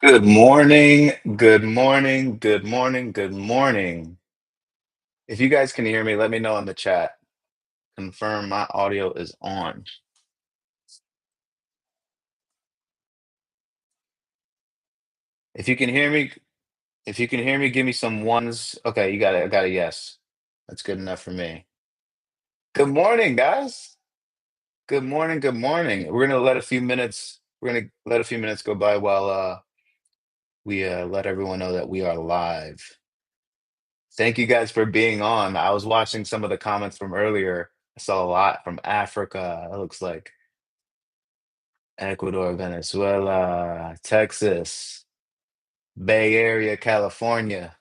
Good morning, good morning, good morning, good morning. If you guys can hear me, let me know in the chat. Confirm my audio is on. If you can hear me, if you can hear me, give me some ones. Okay, you got it. I got a yes. That's good enough for me. Good morning, guys. Good morning, good morning. We're gonna let a few minutes go by while we let everyone know that we are live. Thank you guys for being on. I was watching some of the comments from earlier. I saw a lot from Africa. It looks like Ecuador, Venezuela, Texas, Bay Area, California,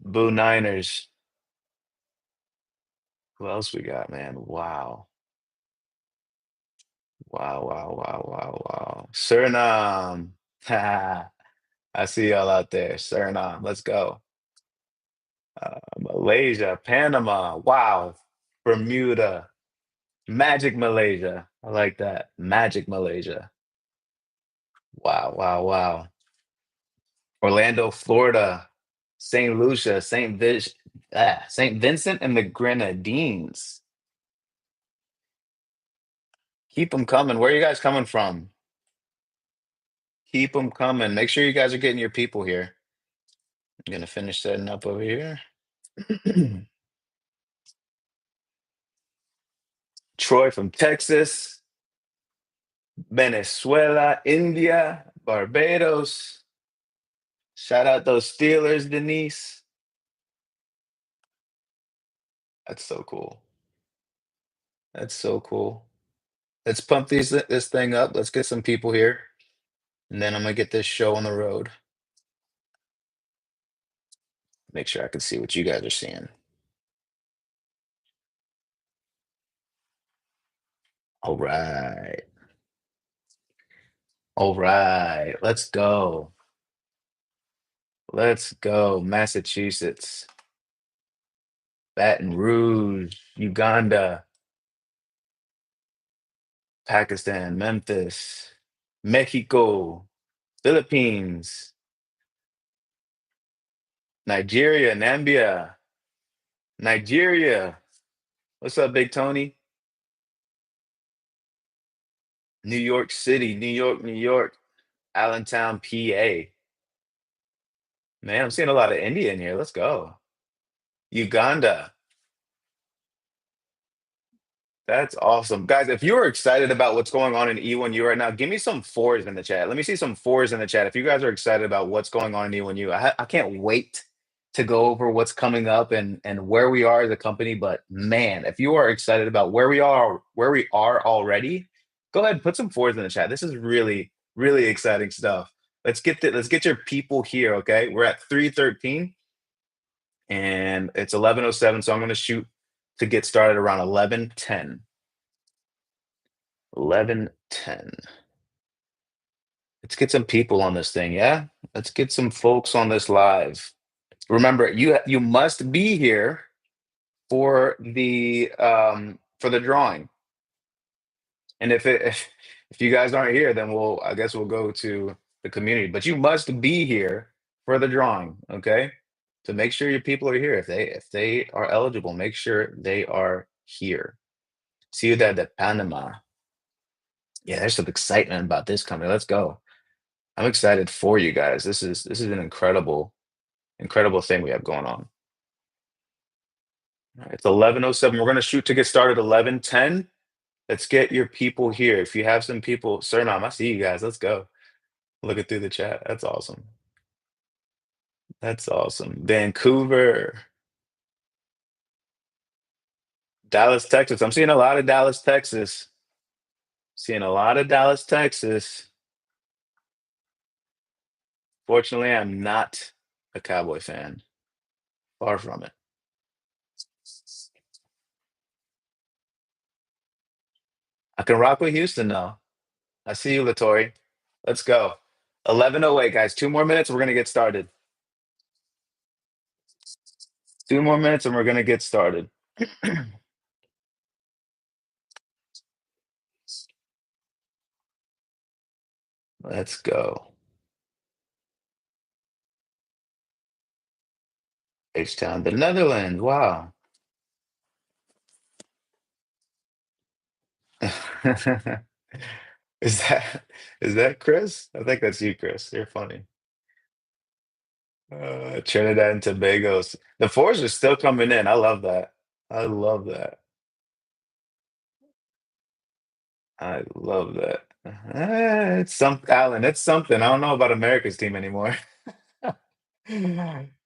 Boo Niners. Who else we got, man? Wow. Wow, wow, wow, wow, wow. Suriname. I see y'all out there. Suriname. Let's go. Malaysia, Panama. Wow. Bermuda. Magic Malaysia. I like that. Magic Malaysia. Wow, wow, wow. Orlando, Florida. St. Lucia, St. Vincent and the Grenadines. Keep them coming. Where are you guys coming from? Keep them coming. Make sure you guys are getting your people here. I'm gonna finish setting up over here. Troy from Texas, Venezuela, India, Barbados. Shout out those Steelers, Denise. That's so cool. That's so cool. Let's pump this thing up. Let's get some people here, and then I'm gonna get this show on the road. Make sure I can see what you guys are seeing. All right. All right. Let's go. Let's go. Massachusetts, Baton Rouge, Uganda, Pakistan, Memphis, Mexico, Philippines, Nigeria, Nambia, Nigeria. What's up, Big Tony? New York City, New York, New York, Allentown, PA. Man, I'm seeing a lot of India in here. Let's go. Uganda. That's awesome. Guys, if you're excited about what's going on in E1U right now, give me some fours in the chat. Let me see some fours in the chat. If you guys are excited about what's going on in E1U, I can't wait to go over what's coming up and where we are as a company. But man, if you are excited about where we are already, go ahead and put some fours in the chat. This is really, really exciting stuff. Let's get your people here. Okay. We're at 313 and it's 11:07. So I'm gonna shoot to get started around 11:10. 11:10. Let's get some people on this thing, yeah? Let's get some folks on this live. Remember, you must be here for the drawing. And if you guys aren't here, then I guess we'll go to the community. But you must be here for the drawing, okay? So make sure your people are here. If they are eligible, make sure they are here. Ciudad de Panama. Yeah, there's some excitement about this company. Let's go. I'm excited for you guys. This is an incredible thing we have going on. All right, it's 11:07. We're gonna shoot to get started 11:10. Let's get your people here. If you have some people, Suriname, I see you guys. Let's go. Looking through the chat. That's awesome. That's awesome. Vancouver, Dallas, Texas. I'm seeing a lot of Dallas, Texas. Seeing a lot of Dallas, Texas. Fortunately, I'm not a Cowboy fan. Far from it. I can rock with Houston though. I see you, Latori. Let's go. 11:08, guys. 2 more minutes. We're gonna get started. 2 more minutes, and we're gonna get started. Let's go. H-Town, the Netherlands. Wow. Is that is that Chris? I think that's you, Chris. You're funny. Trinidad and Tobago's. The fours are still coming in. I love that. I love that. I love that. It's some Alan, it's something. I don't know about America's team anymore.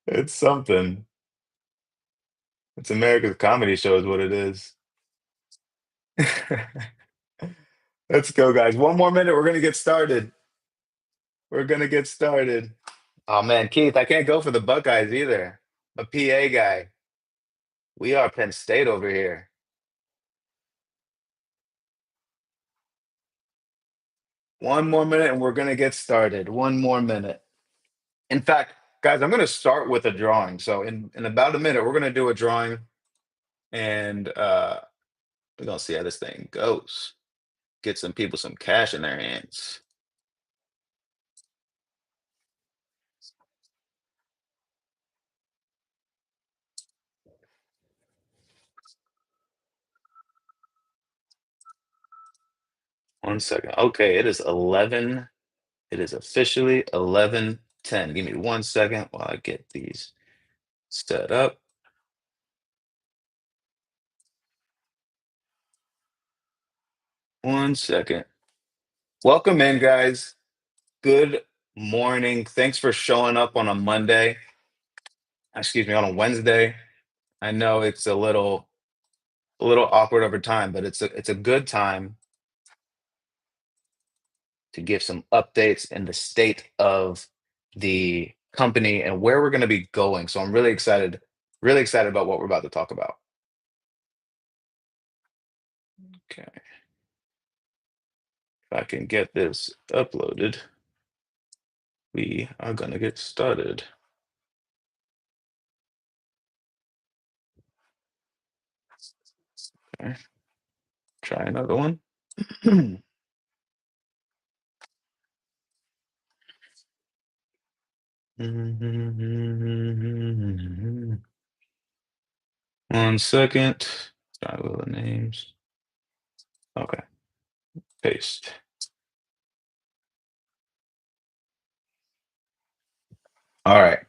It's something. It's America's comedy show is what it is. Let's go, guys. One more minute. We're gonna get started. We're gonna get started. Oh man, Keith, I can't go for the Buckeyes either. A PA guy. We are Penn State over here. One more minute and we're gonna get started. One more minute. In fact, guys, I'm gonna start with a drawing. So in about a minute, we're gonna do a drawing and we're gonna see how this thing goes. Get some people some cash in their hands. 1 second. Okay, it is 11. It is officially 11:10. Give me 1 second while I get these set up. 1 second. Welcome in, guys. Good morning. Thanks for showing up on a Monday. Excuse me, on a Wednesday. I know it's a little awkward over time, but it's a good time to give some updates in the state of the company and where we're going to be going. So I'm really excited about what we're about to talk about. Okay, if I can get this uploaded, we are going to get started. Okay, try another one. One second. Try with the names. Okay, paste. All right.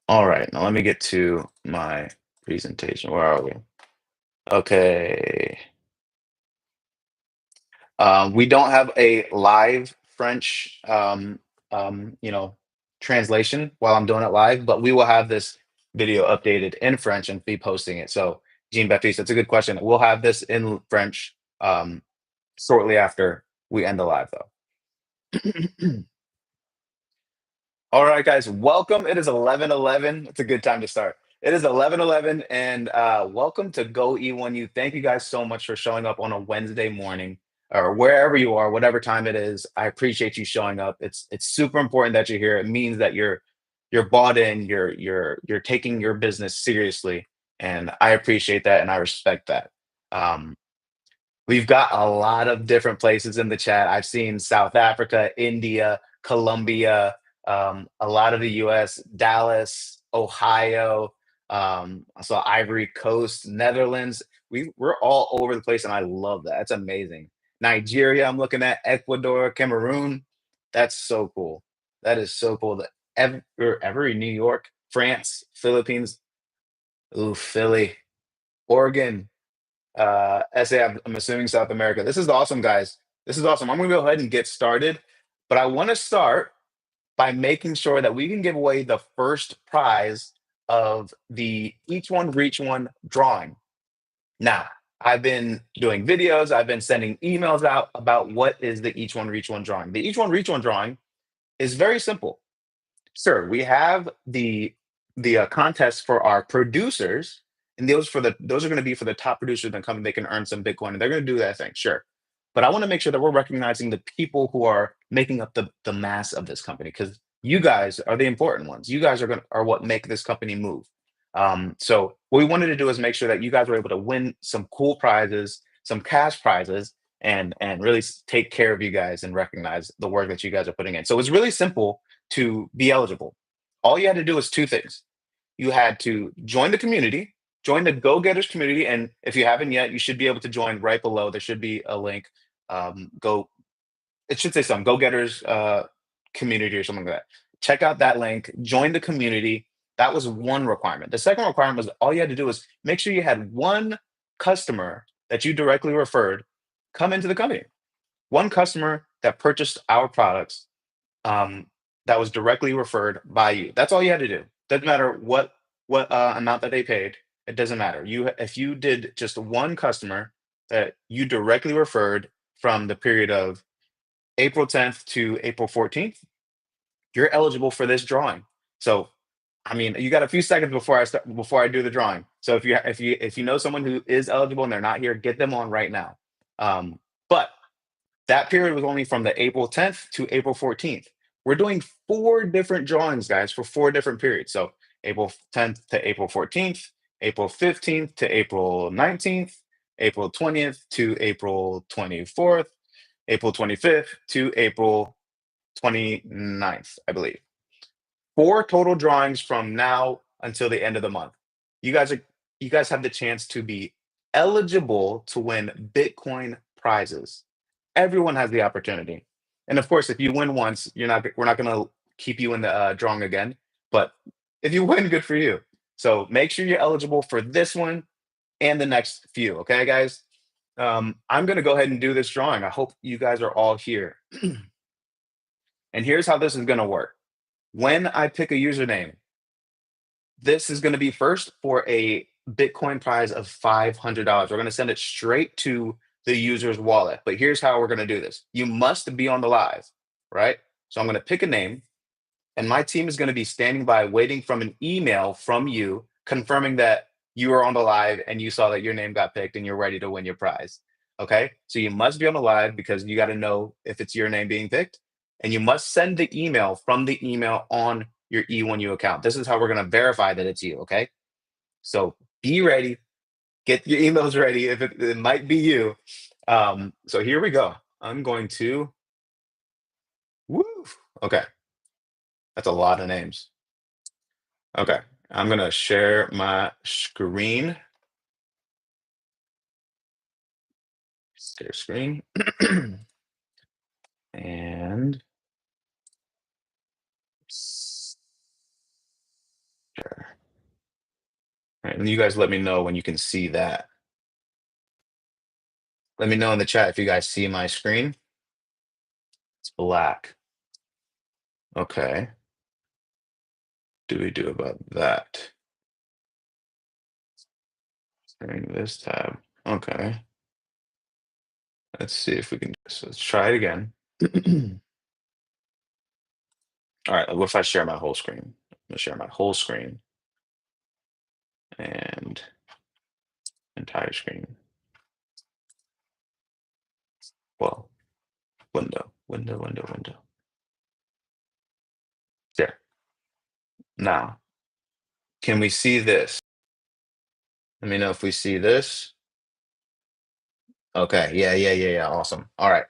All right. Now let me get to my presentation. Where are we? Okay. We don't have a live French, translation while I'm doing it live, but we will have this video updated in French and be posting it. So, Jean Baptiste, that's a good question. We'll have this in French shortly after we end the live, though. All right, guys, welcome. It is 11:11. It's a good time to start. It is 11:11, and welcome to Go E1U. Thank you guys so much for showing up on a Wednesday morning or wherever you are, whatever time it is. I appreciate you showing up. It's super important that you're here. It means that you're bought in. You're taking your business seriously, and I appreciate that and I respect that. Um, We've got a lot of different places in the chat. I've seen South Africa, India, Colombia, a lot of the US, Dallas, Ohio, I saw Ivory Coast, Netherlands. We're all over the place, and I love that. That's amazing. Nigeria, I'm looking at Ecuador, Cameroon. That's so cool. That is so cool. That every New York, France, Philippines, ooh, Philly, Oregon, SA, I'm assuming South America. This is awesome, guys. This is awesome. I'm gonna go ahead and get started, but I want to start by making sure that we can give away the first prize of the each one reach one drawing. Now, I've been doing videos, I've been sending emails out about what is the each one reach one drawing. The each one reach one drawing is very simple. Sure, we have the contest for our producers, and those are gonna be for the top producers that come and they can earn some Bitcoin, and they're gonna do that thing, sure. But I wanna make sure that we're recognizing the people who are making up the mass of this company, because you guys are the important ones. You guys are what make this company move. So what we wanted to do is make sure that you guys were able to win some cool prizes, some cash prizes, and really take care of you guys and recognize the work that you guys are putting in. So it's really simple to be eligible. All you had to do is two things. you had to join the community, join the Go Getters community, and if you haven't yet, you should be able to join right below. There should be a link. Go it should say something, Go Getters community or something like that. Check out that link, join the community. That was one requirement. The second requirement was all you had to do was make sure you had one customer that you directly referred come into the company. One customer that purchased our products um, that was directly referred by you. That's all you had to do. Doesn't matter what amount that they paid. It doesn't matter. You if you did just one customer that you directly referred from the period of April 10th to April 14th, you're eligible for this drawing. So, I mean, you got a few seconds before I do the drawing. So if you know someone who is eligible and they're not here, get them on right now. But that period was only from the April 10th to April 14th. We're doing four different drawings, guys, for four different periods. So April 10th to April 14th, April 15th to April 19th, April 20th to April 24th, April 25th to April 29th, I believe. Four total drawings from now until the end of the month. You guys are you guys have the chance to be eligible to win Bitcoin prizes. Everyone has the opportunity. And of course, if you win once, we're not going to keep you in the drawing again. But if you win, good for you. So make sure you're eligible for this one and the next few. Okay, guys. I'm going to go ahead and do this drawing. I hope you guys are all here. And here's how this is going to work. When I pick a username, this is going to be first for a Bitcoin prize of $500. We're going to send it straight to the user's wallet. But here's how we're going to do this. You must be on the live, right? So I'm going to pick a name, and my team is going to be standing by waiting from an email from you confirming that you are on the live and you saw that your name got picked and you're ready to win your prize. Okay. So you must be on the live because you got to know if it's your name being picked. And you must send the email from the email on your E1U account. This is how we're going to verify that it's you. Okay. So be ready. Get your emails ready if it might be you. So here we go. I'm going to, woo. Okay. That's a lot of names. Okay. I'm going to share my screen. Share screen. And share. All right, and you guys let me know when you can see that. Let me know in the chat if you guys see my screen. It's black. Okay. Do we do about that? Sharing this tab. Okay. Let's see if we can. So let's try it again. All right. What if I share my whole screen? I'm gonna share my whole screen and entire screen. Well, window. There. Now, can we see this? Let me know if we see this. Okay. Yeah. Awesome. All right.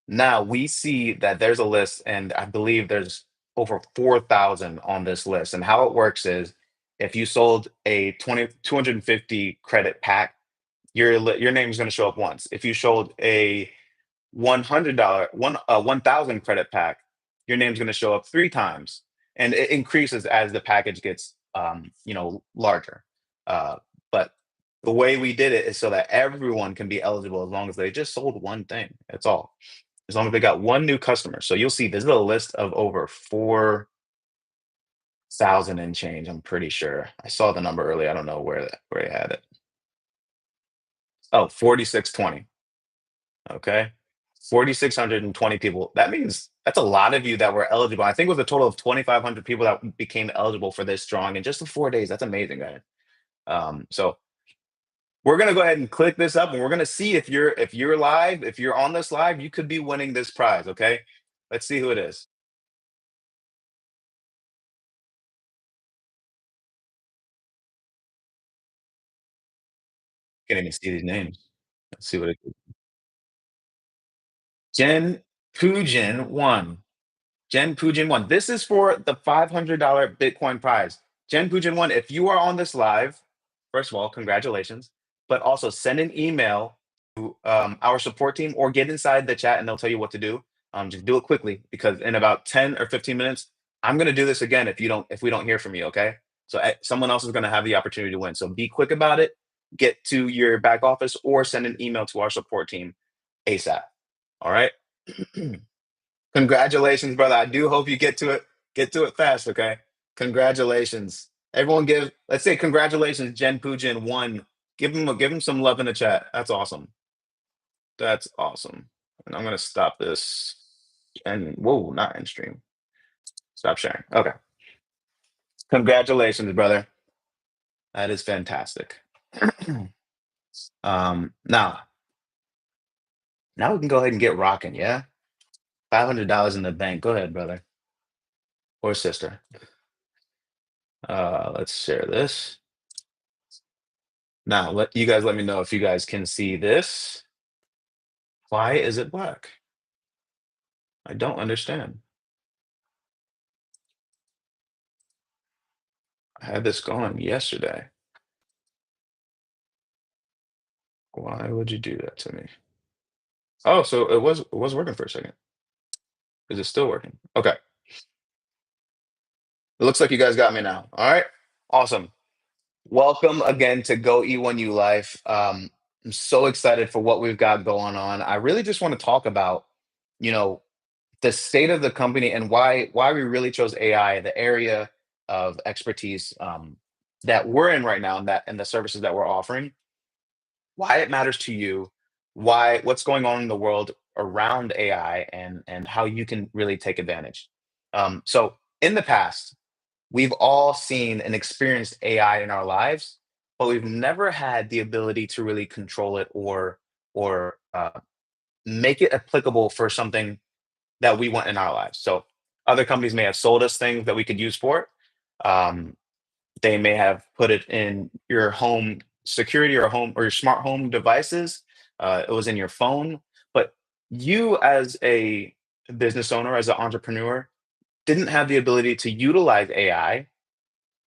Now we see that there's a list, and I believe there's over 4,000 on this list. And how it works is if you sold a 250 credit pack, your name is going to show up once. If you sold a $100 1,000 credit pack, your name's going to show up three times, and it increases as the package gets larger. But the way we did it is so that everyone can be eligible as long as they just sold one thing. That's all. As long as they got one new customer. So you'll see this is a list of over 4,000 and change. I'm pretty sure. I saw the number earlier. I don't know where I had it. Oh, 4,620. Okay. 4,620 people. That means that's a lot of you that were eligible. I think it was a total of 2,500 people that became eligible for this drawing in just the 4 days. That's amazing, guys. So we're gonna go ahead and click this up, and we're gonna see if you're live, if you're on this live, you could be winning this prize. Okay, let's see who it is. Can't even see these names. Let's see what it is. Jen Pujin won. Jen Pujin one. This is for the $500 Bitcoin prize. Jen Pujin one. If you are on this live, first of all, congratulations. But also send an email to our support team or get inside the chat and they'll tell you what to do. Just do it quickly because in about 10 or 15 minutes, I'm gonna do this again if we don't hear from you. Okay. So someone else is gonna have the opportunity to win. So be quick about it. Get to your back office or send an email to our support team ASAP. All right. Congratulations, brother. I do hope you get to it fast, okay? Congratulations. Everyone let's say congratulations, Jen Pujin one. Give him some love in the chat. That's awesome. That's awesome. And I'm gonna stop this and whoa, not end stream. Stop sharing. Okay. Congratulations, brother. That is fantastic. Now, now we can go ahead and get rocking, yeah? $500 in the bank. Go ahead, brother or sister. Let's share this. Now, let me know if you guys can see this. Why is it black? I don't understand. I had this going yesterday. Why would you do that to me? Oh, so it was working for a second. Is it still working? Okay. It looks like you guys got me now. All right. Awesome. Welcome again to Go E1U Life. I'm so excited for what we've got going on. I really just want to talk about, you know, the state of the company and why we really chose AI, the area of expertise that we're in right now, and the services that we're offering, why it matters to you, what's going on in the world around AI, and how you can really take advantage. So in the past, we've all seen and experienced AI in our lives, but we've never had the ability to really control it or make it applicable for something that we want in our lives. So other companies may have sold us things that we could use for it. Um, they may have put it in your home security or home or your smart home devices. It was in your phone, but you as a business owner, as an entrepreneur, didn't have the ability to utilize AI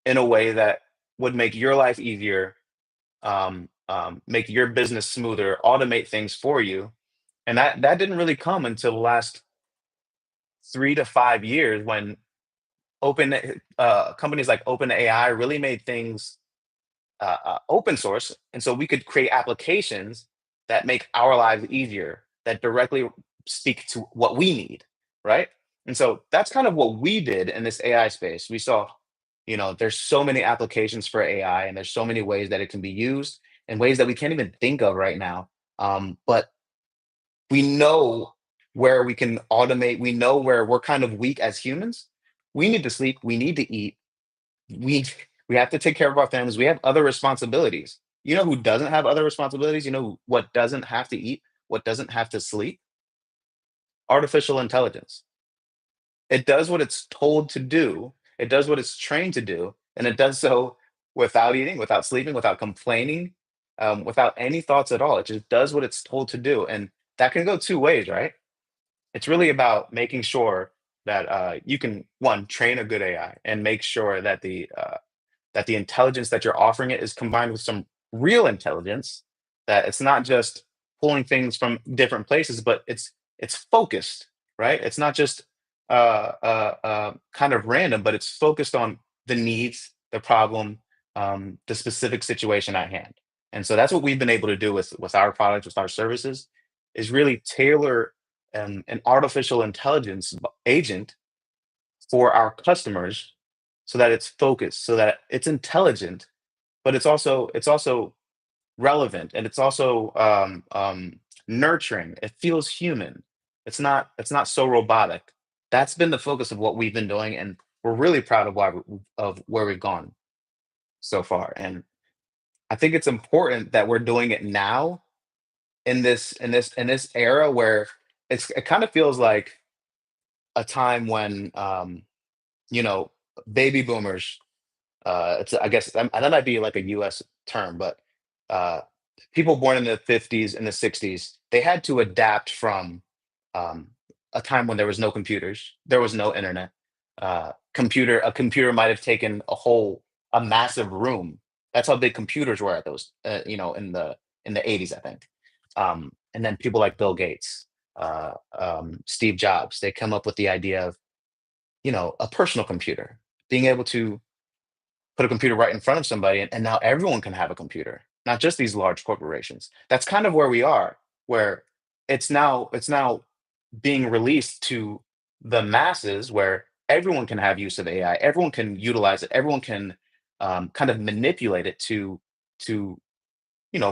in a way that would make your life easier, make your business smoother, automate things for you. And that didn't really come until the last 3 to 5 years when companies like OpenAI really made things open source, and so we could create applications that make our lives easier, that directly speak to what we need, right? And so that's kind of what we did in this AI space. We saw, there's so many applications for AI, and there's so many ways that it can be used in ways that we can't even think of right now. But we know where we can automate. We know where we're kind of weak as humans. We need to sleep. We need to eat. We have to take care of our families. We have other responsibilities. You know who doesn't have other responsibilities? You know what doesn't have to eat? What doesn't have to sleep? Artificial intelligence. It does what it's told to do. It does what it's trained to do, and it does so without eating, without sleeping, without complaining, without any thoughts at all. It just does what it's told to do, and that can go two ways, right? It's really about making sure that you can one train a good AI and make sure that the intelligence that you're offering it is combined with some real intelligence, that it's not just pulling things from different places, but it's focused, right? It's not just kind of random, but it's focused on the needs, the problem, the specific situation at hand. And so that's what we've been able to do with our products, with our services, is really tailor an artificial intelligence agent for our customers so that it's focused, so that it's intelligent, but it's also relevant, and it's also nurturing. It feels human. It's not so robotic. That's been the focus of what we've been doing, and we're really proud of where we've gone so far. And I think it's important that we're doing it now in this era where it kind of feels like a time when you know baby boomers. I guess that might be like a U.S. term, but uh, people born in the 50s and the 60s, they had to adapt from um, a time when there was no computers, there was no internet. A computer might have taken a massive room. That's how big computers were at those, in the 80s, I think. And then people like Bill Gates, Steve Jobs, they come up with the idea of, a personal computer, being able to put a computer right in front of somebody, and now everyone can have a computer, not just these large corporations. That's kind of where we are, where it's now being released to the masses, where everyone can have use of AI, everyone can utilize it, everyone can kind of manipulate it to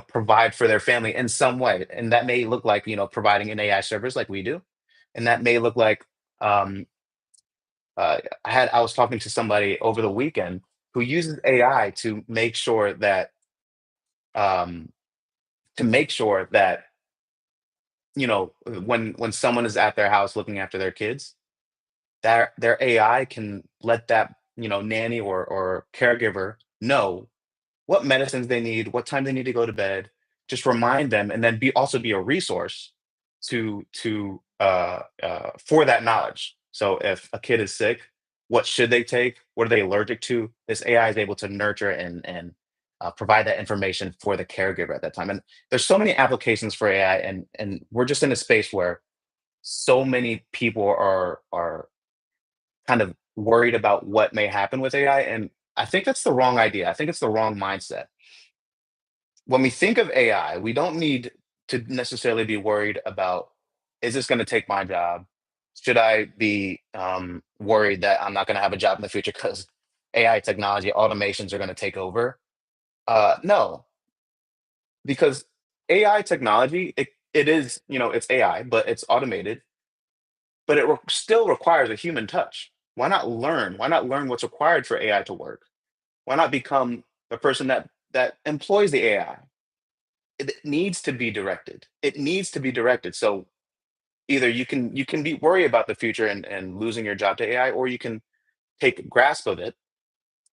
provide for their family in some way, and that may look like providing an AI service like we do, and that may look like um, I was talking to somebody over the weekend who uses AI um, to make sure that when someone is at their house looking after their kids, their AI can let that nanny or caregiver know what medicines they need, what time they need to go to bed, just remind them, and then be a resource for that knowledge. So if a kid is sick, what should they take? What are they allergic to? This AI is able to nurture and provide that information for the caregiver at that time. And there's so many applications for AI, and we're just in a space where so many people are kind of worried about what may happen with AI, and I think that's the wrong idea. I think it's the wrong mindset. When we think of AI, we don't need to necessarily be worried about, is this going to take my job? Should I be worried that I'm not going to have a job in the future because AI technology automations are going to take over? No, because AI technology, it is, it's AI, but it's automated, but still requires a human touch. Why not learn? Why not learn what's required for AI to work? Why not become the person that employs the AI? It needs to be directed. It needs to be directed. So either you can be worry about the future and losing your job to AI, or you can take grasp of it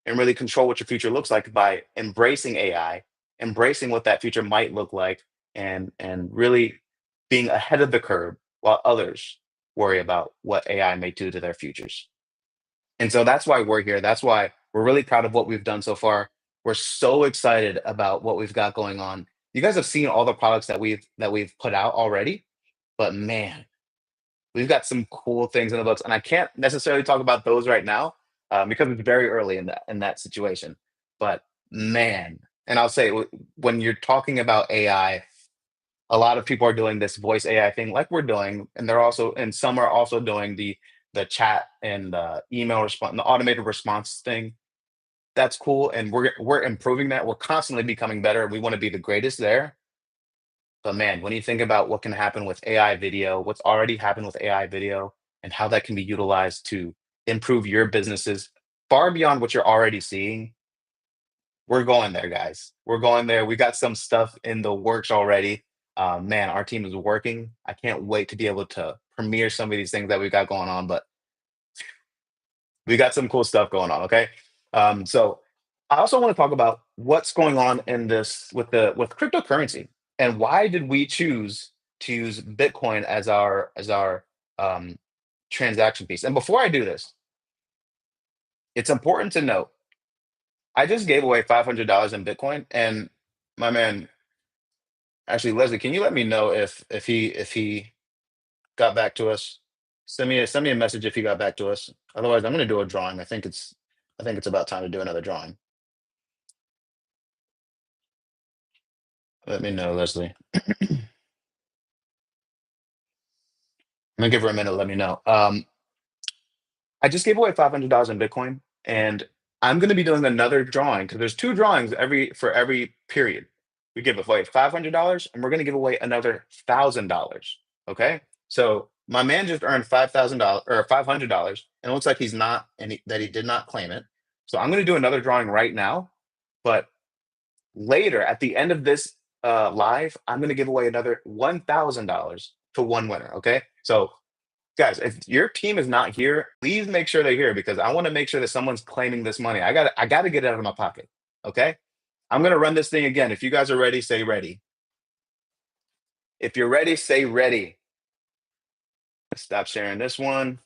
and really control what your future looks like by embracing AI, embracing what that future might look like, and really being ahead of the curve while others worry about what AI may do to their futures. And so that's why we're here. That's why we're really proud of what we've done so far. We're so excited about what we've got going on. You guys have seen all the products that we've put out already, but man, we've got some cool things in the books, and I can't necessarily talk about those right now because it's very early in that situation. But man, and I'll say when you're talking about AI, a lot of people are doing this voice AI thing like we're doing, and some are also doing the chat and the email response, the automated response thing. That's cool, and we're improving that. We're constantly becoming better. We want to be the greatest there. But man, when you think about what can happen with AI video, what's already happened with AI video, and how that can be utilized to improve your businesses far beyond what you're already seeing, we're going there, guys. We're going there. We got some stuff in the works already. Man, our team is working. I can't wait to be able to premiere some of these things that we got going on. But we got some cool stuff going on. Okay, so I also want to talk about what's going on in this with cryptocurrency, and why did we choose to use Bitcoin as our um, transaction piece. And before I do this, it's important to note I just gave away $500 in Bitcoin, and my man, actually Leslie, can you let me know if he got back to us? Send me a message if he got back to us. Otherwise, I'm going to do a drawing. I think it's about time to do another drawing. Let me know, Leslie. I'm gonna give her a minute. Let me know. I just gave away $500 in Bitcoin, and I'm gonna be doing another drawing because there's two drawings every period. We give away $500, and we're gonna give away another $1,000. Okay, so my man just earned $5,000 or $500, and it looks like he's not, that he did not claim it. So I'm gonna do another drawing right now, but later at the end of this live, I'm gonna give away another $1,000 to one winner. Okay, so guys, if your team is not here, please make sure they're here because I want to make sure that someone's claiming this money. I gotta get it out of my pocket. Okay. I'm gonna run this thing again. If you guys are ready, say ready. If you're ready, say ready. Stop sharing this one.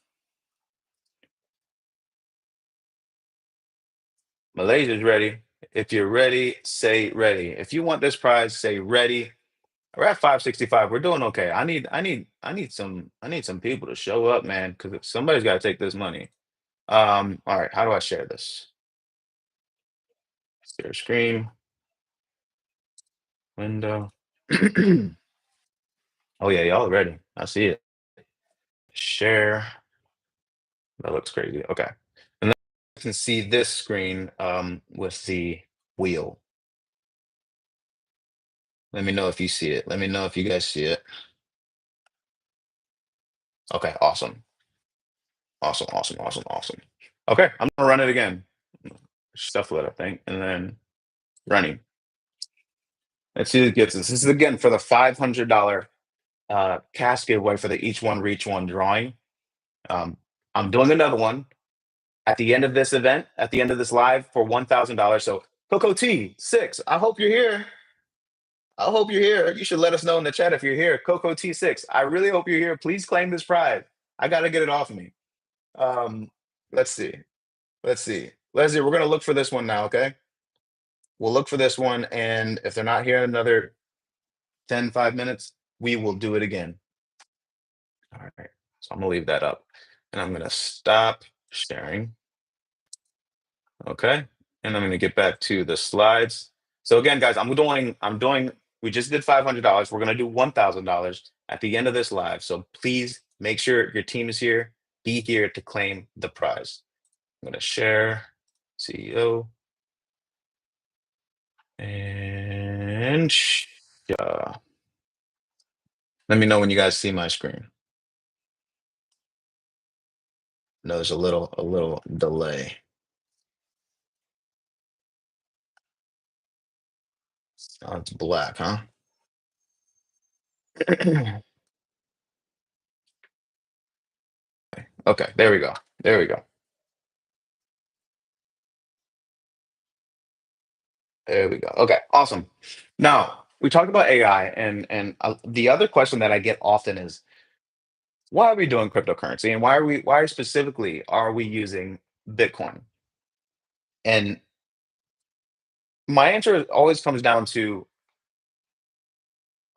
Malaysia's ready. If you're ready, say ready. If you want this prize, say ready. We're at 565. We're doing okay. I need some people to show up, man, because somebody's got to take this money. All right, how do I share this? Share screen, window. Oh yeah, y'all ready. I see it. Share. That looks crazy. Okay. And then you can see this screen with the wheel. Let me know if you see it. Let me know if you guys see it. Okay, awesome. Awesome, awesome, awesome, awesome. Okay, I'm gonna run it again. Shuffle it, I think, and then running. Let's see who gets this. This is again for the $500 cash giveaway for the each one reach one drawing. Um, I'm doing another one at the end of this event, at the end of this live for $1,000. So Coco T6, I hope you're here. I hope you're here. You should let us know in the chat if you're here. Coco T6, I really hope you're here. Please claim this prize. I got to get it off of me. Um, let's see. Let's see. Leslie, we're going to look for this one now, okay? We'll look for this one. And if they're not here in another 10, 5 minutes, we will do it again. All right. So I'm going to leave that up and I'm going to stop sharing. Okay. And I'm going to get back to the slides. So again, guys, we just did $500. We're going to do $1,000 at the end of this live. So please make sure your team is here. Be here to claim the prize. I'm going to share CEO and let me know when you guys see my screen. No, there's a little delay. Oh, it's black, huh? Okay, there we go. There we go. There we go. Okay, awesome. Now, we talked about AI and the other question that I get often is why are we doing cryptocurrency and why specifically are we using Bitcoin? And my answer always comes down to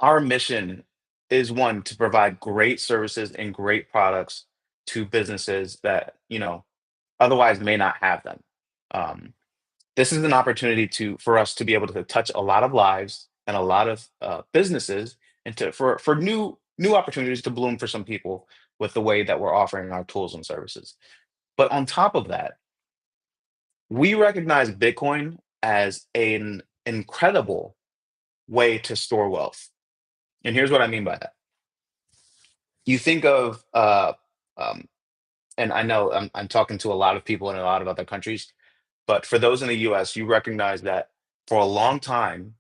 our mission is one to provide great services and great products to businesses that, otherwise may not have them. Um, this is an opportunity for us to be able to touch a lot of lives and a lot of businesses and for new opportunities to bloom for some people with the way that we're offering our tools and services. But on top of that, we recognize Bitcoin as an incredible way to store wealth. And here's what I mean by that. You think of um, and I know I'm talking to a lot of people in a lot of other countries, but for those in the US, you recognize that for a long time,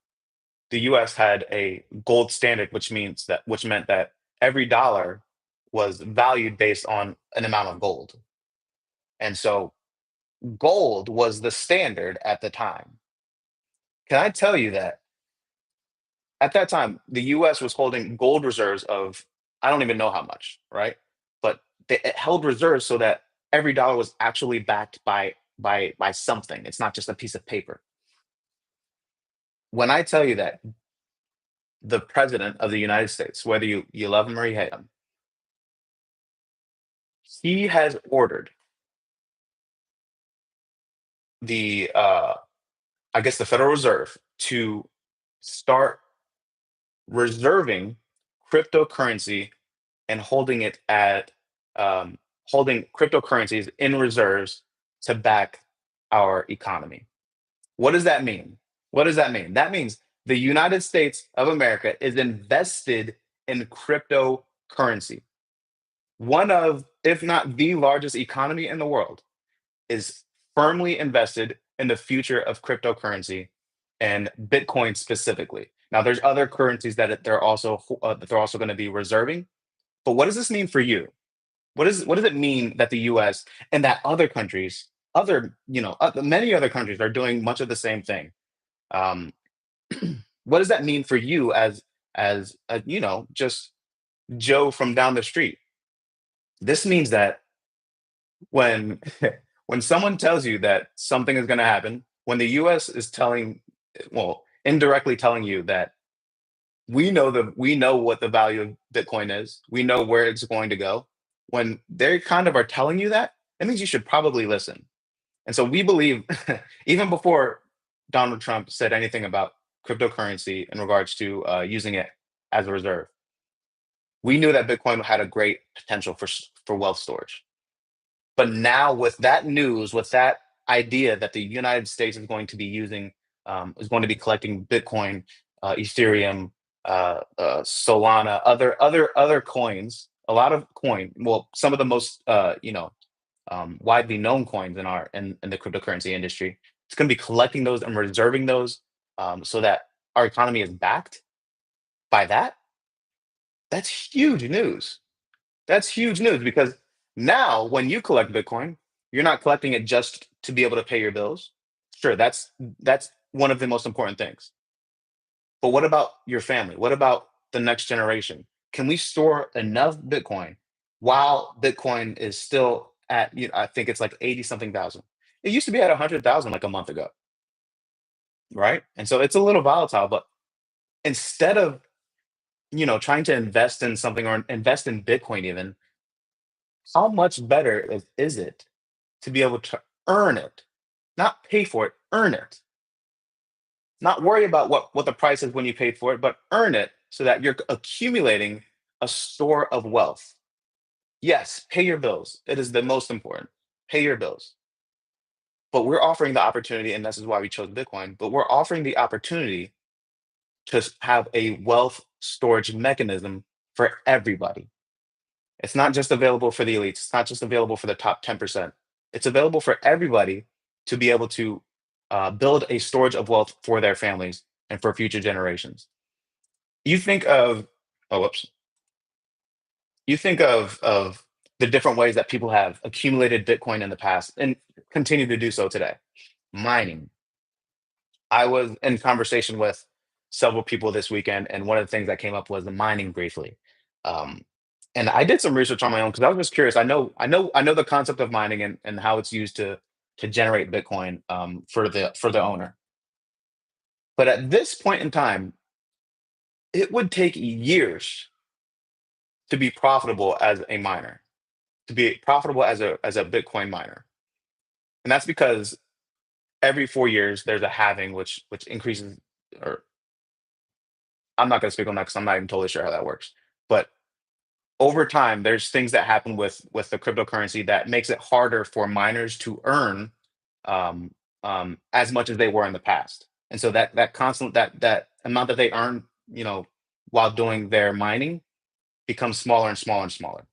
the US had a gold standard, which meant that every dollar was valued based on an amount of gold. And so gold was the standard at the time. Can I tell you that at that time, the US was holding gold reserves of I don't even know how much, right? But it held reserves so that every dollar was actually backed by something. It's not just a piece of paper. When I tell you that the president of the United States, whether you love him or you hate him, he has ordered the I guess the Federal Reserve to start reserving cryptocurrency and holding cryptocurrencies in reserves to back our economy. What does that mean? What does that mean? That means the United States of America is invested in cryptocurrency. One of, if not the largest economy in the world, is firmly invested in the future of cryptocurrency and Bitcoin specifically. Now, there's other currencies that they're also going to be reserving. But what does this mean for you? What does it mean that the U.S. and that other countries, many other countries are doing much of the same thing? Um, what does that mean for you as just Joe from down the street? This means that when when someone tells you that something is going to happen, when the US is telling, well, indirectly telling you that we know what the value of Bitcoin is, we know where it's going to go. When they kind of are telling you that, that means you should probably listen. And so we believe, even before Donald Trump said anything about cryptocurrency in regards to using it as a reserve, we knew that Bitcoin had a great potential for wealth storage. But now, with that news, with that idea that the United States is going to be using, is going to be collecting Bitcoin, Ethereum, Solana, other coins, a lot of coin. Well, some of the most widely known coins in the cryptocurrency industry. It's going to be collecting those and reserving those, so that our economy is backed by that. That's huge news. That's huge news because now when you collect Bitcoin, you're not collecting it just to be able to pay your bills. Sure, that's one of the most important things. But what about your family? What about the next generation? Can we store enough Bitcoin while Bitcoin is still at, I think it's like 80 something thousand. It used to be at 100,000 like a month ago, right? And so it's a little volatile, but instead of, trying to invest in something or invest in Bitcoin even, how much better is it to be able to earn it, not pay for it, earn it, not worry about what the price is when you paid for it, but earn it so that you're accumulating a store of wealth. Yes, pay your bills. It is the most important. Pay your bills. But we're offering the opportunity, and this is why we chose Bitcoin, but we're offering the opportunity to have a wealth storage mechanism for everybody. It's not just available for the elites. It's not just available for the top 10%. It's available for everybody to be able to build a storage of wealth for their families and for future generations. You think of, oh, whoops. You think of the different ways that people have accumulated Bitcoin in the past and continue to do so today. Mining. I was in conversation with several people this weekend, and one of the things that came up was the mining briefly. Um, and I did some research on my own because I was just curious. I know the concept of mining and how it's used to generate Bitcoin, for the owner. But at this point in time, it would take years to be profitable as a miner, to be profitable as a Bitcoin miner, and that's because every 4 years there's a halving, which increases. Or I'm not going to speak on that because I'm not even totally sure how that works. But over time, there's things that happen with the cryptocurrency that makes it harder for miners to earn, um, as much as they were in the past. And so that constant that amount that they earn, while doing their mining becomes smaller and smaller and smaller.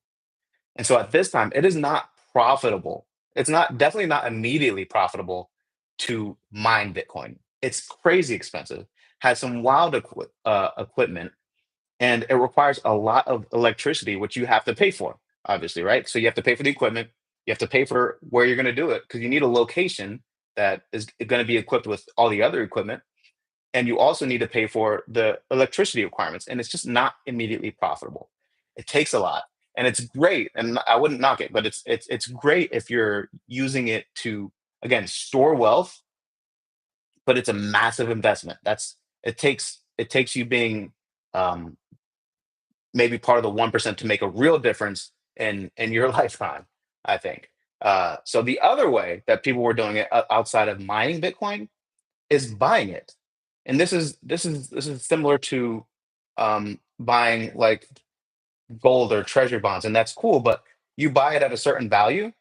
And so at this time, it is not profitable. It's not definitely not immediately profitable to mine Bitcoin. It's crazy expensive. Has some wild equipment, and it requires a lot of electricity, which you have to pay for, obviously, right? So you have to pay for the equipment, you have to pay for where you're going to do it because you need a location that is going to be equipped with all the other equipment, and you also need to pay for the electricity requirements, and it's just not immediately profitable. It takes a lot, and it's great, and I wouldn't knock it, but it's great if you're using it to, again, store wealth, but it's a massive investment. It takes you being, um, maybe part of the 1% to make a real difference in your lifetime, I think. So the other way that people were doing it, outside of mining Bitcoin, is buying it. And this is similar to, buying like gold or treasury bonds, and that's cool, but you buy it at a certain value,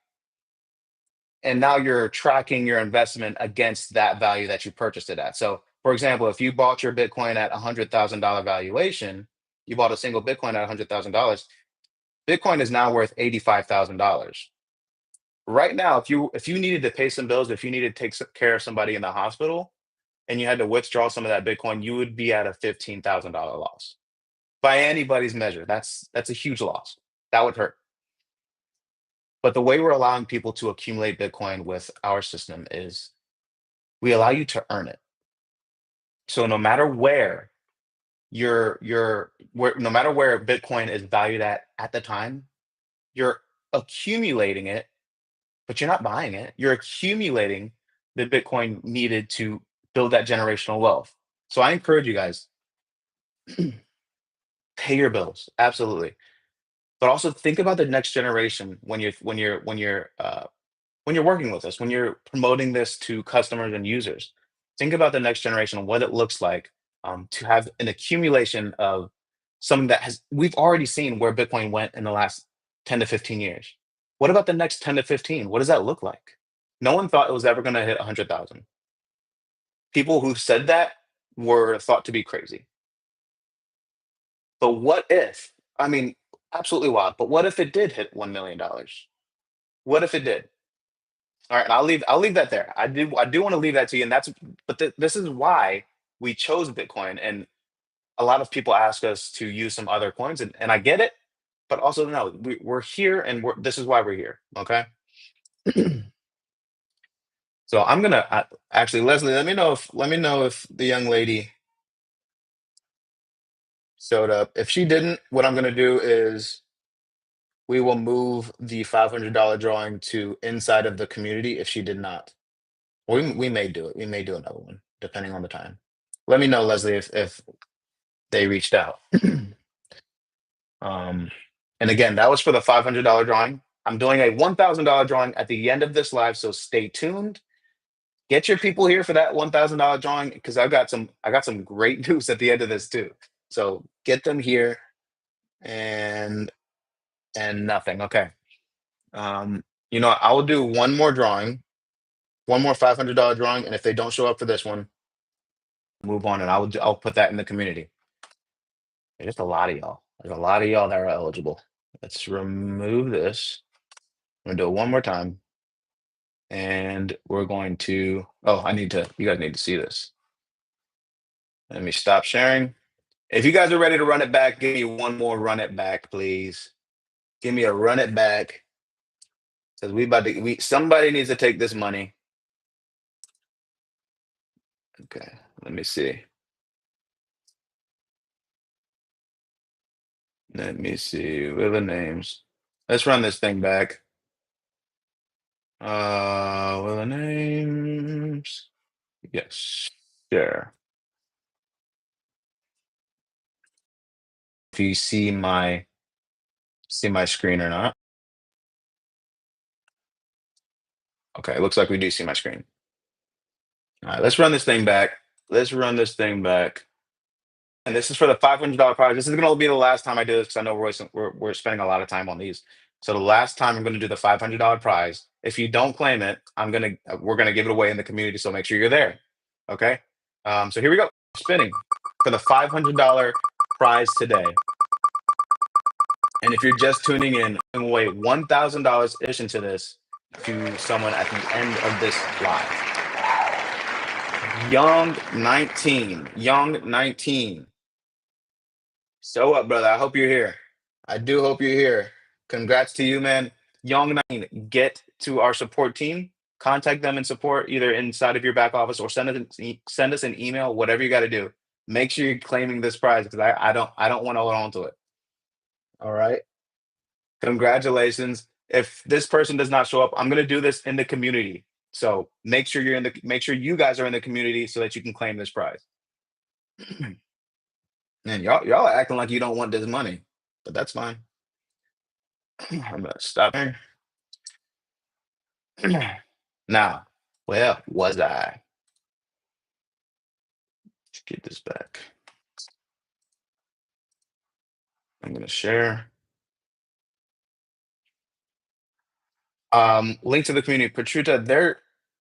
and now you're tracking your investment against that value that you purchased it at. So, for example, if you bought your Bitcoin at $100,000 valuation, you bought a single Bitcoin at $100,000. Bitcoin is now worth $85,000. Right now, if you needed to pay some bills, if you needed to take care of somebody in the hospital, and you had to withdraw some of that Bitcoin, you would be at a $15,000 loss. By anybody's measure, that's a huge loss. That would hurt. But the way we're allowing people to accumulate Bitcoin with our system is we allow you to earn it. So no matter where no matter where Bitcoin is valued at the time, you're accumulating it, but you're not buying it. You're accumulating the Bitcoin needed to build that generational wealth. So I encourage you guys, pay your bills, absolutely. But also think about the next generation when you're working with us, when you're promoting this to customers and users. Think about the next generation and what it looks like to have an accumulation of something that has we've already seen where Bitcoin went in the last 10 to 15 years. What about the next 10 to 15? What does that look like? No one thought it was ever going to hit 100,000. People who said that were thought to be crazy. But what if, I mean, absolutely wild, but what if it did hit $1 million? What if it did? All right, and I'll leave that there. I do want to leave that to you, and this is why we chose Bitcoin. And a lot of people ask us to use some other coins, and I get it, but also no, we're here, and this is why we're here. Okay, so I'm gonna actually, Leslie, let me know if the young lady showed up. If she didn't, what I'm gonna do is we will move the $500 drawing to inside of the community if she did not. We may do it. We may do another one depending on the time. Let me know, Leslie, if they reached out. Um, and again, that was for the $500 drawing. I'm doing a $1,000 drawing at the end of this live, so stay tuned. Get your people here for that $1,000 drawing because I got some great news at the end of this too. So get them here and nothing. Okay. I will do one more drawing, one more $500 drawing, and if they don't show up for this one, move on, and I'll put that in the community. There's a lot of y'all. There's a lot of y'all that are eligible. Let's remove this. I'm gonna do it one more time. And we're going to, oh, you guys need to see this. Let me stop sharing. If you guys are ready to run it back, give me one more run it back, please. Give me a run it back. Because somebody needs to take this money. Okay, let me see. Let me see. What are the names? Let's run this thing back. What are the names? Yes, share. If you see my screen or not. Okay, it looks like we do see my screen. All right, let's run this thing back. Let's run this thing back. And this is for the $500 prize. This is going to be the last time I do this because I know we're spending a lot of time on these. So the last time I'm going to do the $500 prize. If you don't claim it, we're gonna give it away in the community. So make sure you're there. Okay. So here we go. Spinning for the $500 prize today. And if you're just tuning in, I'm giving away $1,000 addition to this to someone at the end of this live. Young 19. Young 19. So up, brother. I hope you're here. I do hope you're here. Congrats to you, man. Young 19. Get to our support team. Contact them in support, either inside of your back office or send us an email, whatever you got to do. Make sure you're claiming this prize because I don't want to hold on to it. All right. Congratulations. If this person does not show up, I'm gonna do this in the community. So make sure you guys are in the community so that you can claim this prize. Man, y'all are acting like you don't want this money, but that's fine. I'm gonna stop there. Now, where was I? Let's get this back. I'm gonna share. Link to the community. Patruta,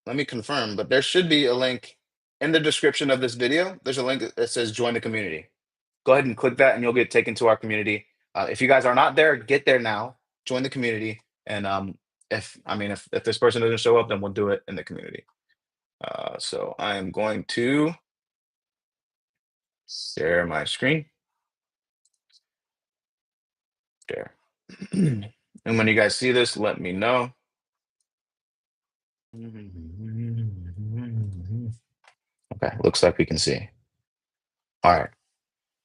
let me confirm, but there should be a link in the description of this video. There's a link that says join the community. Go ahead and click that and you'll get taken to our community. If you guys are not there, get there now, join the community. And if this person doesn't show up, then we'll do it in the community. So I am going to share my screen. Share. And when you guys see this, let me know. Okay, looks like we can see. All right.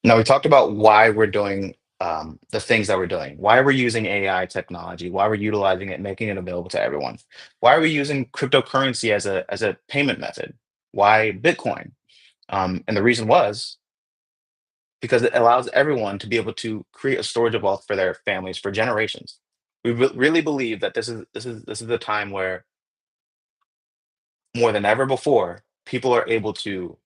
Now we talked about why we're doing the things that we're doing, why we're using AI technology, why we're utilizing it, making it available to everyone, why are we using cryptocurrency as a payment method, why Bitcoin, and the reason was because it allows everyone to be able to create a storage of wealth for their families for generations. We really believe that this is the time where more than ever before people are able to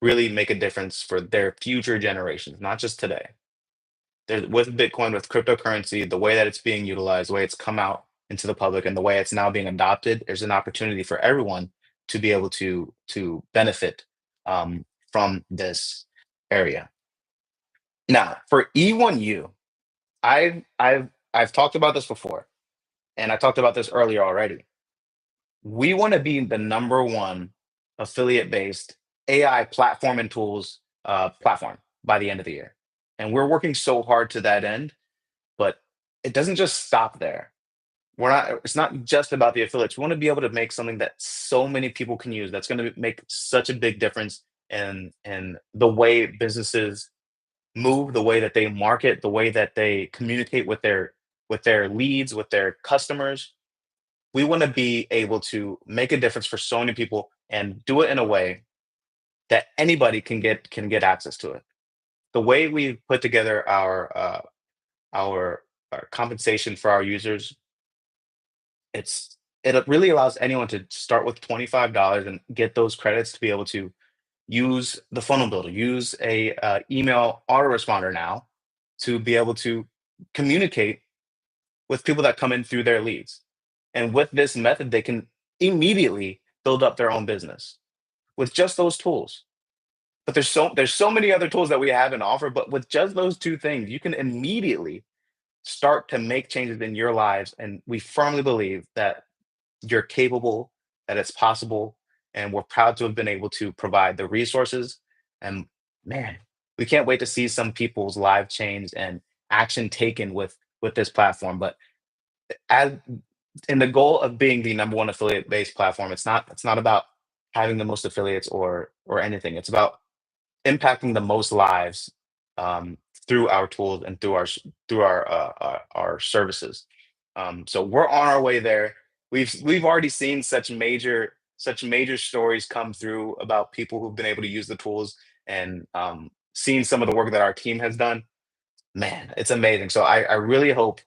really make a difference for their future generations, not just today. With Bitcoin, with cryptocurrency, the way that it's being utilized, the way it's come out into the public, and the way it's now being adopted, there's an opportunity for everyone to be able to benefit from this area. Now, for E1U, I've talked about this before, and I talked about this earlier already. We want to be the number one affiliate-based AI platform and tools platform by the end of the year, and we're working so hard to that end. But it doesn't just stop there. We're not It's not just about the affiliates. We wanna be able to make something that so many people can use that's gonna make such a big difference in the way businesses move, the way that they market, the way that they communicate with their leads, with their customers. We wanna be able to make a difference for so many people and do it in a way that anybody can get access to it. The way we've put together our our compensation for our users, it really allows anyone to start with $25 and get those credits to be able to use the funnel builder, use a email autoresponder now to be able to communicate with people that come in through their leads. And with this method, they can immediately build up their own business with just those tools. But there's so many other tools that we have and offer, but with just those two things, you can immediately start to make changes in your lives. And we firmly believe that you're capable, that it's possible, and we're proud to have been able to provide the resources. And man, we can't wait to see some people's lives change and action taken with this platform. But as in the goal of being the number one affiliate based platform, it's not about having the most affiliates or anything. It's about impacting the most lives um, through our tools and through our services. So we're on our way there. We've already seen such major stories come through about people who've been able to use the tools and seen some of the work that our team has done. Man, it's amazing. So I really hope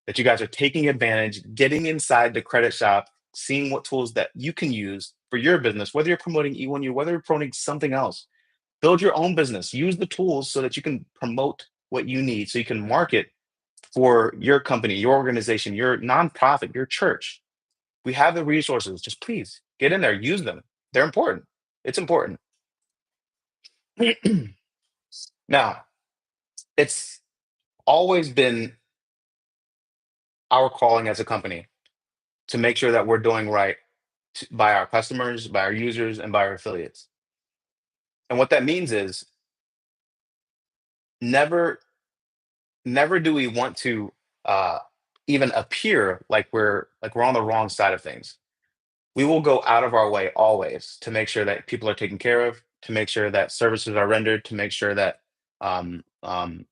that you guys are taking advantage, getting inside the credit shop, seeing what tools that you can use for your business, whether you're promoting E1U, whether you're promoting something else. Build your own business. Use the tools so that you can promote what you need, so you can market for your company, your organization, your nonprofit, your church. We have the resources. Just please get in there, use them. They're important. It's important. Now, it's always been our calling as a company to make sure that we're doing right by our customers, by our users, and by our affiliates. And what that means is never never do we want to uh, even appear like we're on the wrong side of things. We will go out of our way always to make sure that people are taken care of, to make sure that services are rendered, to make sure that um, um,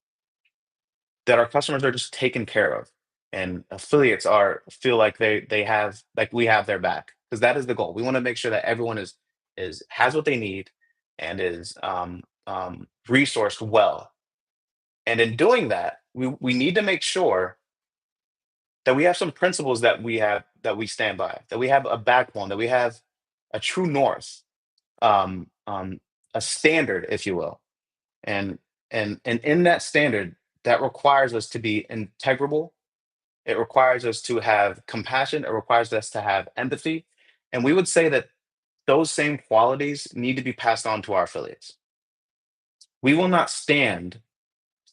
that our customers are just taken care of, and affiliates are feel like they have like we have their back, because that is the goal. We want to make sure that everyone is has what they need and is resourced well. And in doing that, we need to make sure that we have some principles that we stand by, that we have a backbone, that we have a true north, um, um, a standard, if you will. And and in that standard, that requires us to be integrable. It requires us to have compassion. It requires us to have empathy. And we would say that those same qualities need to be passed on to our affiliates. We will not stand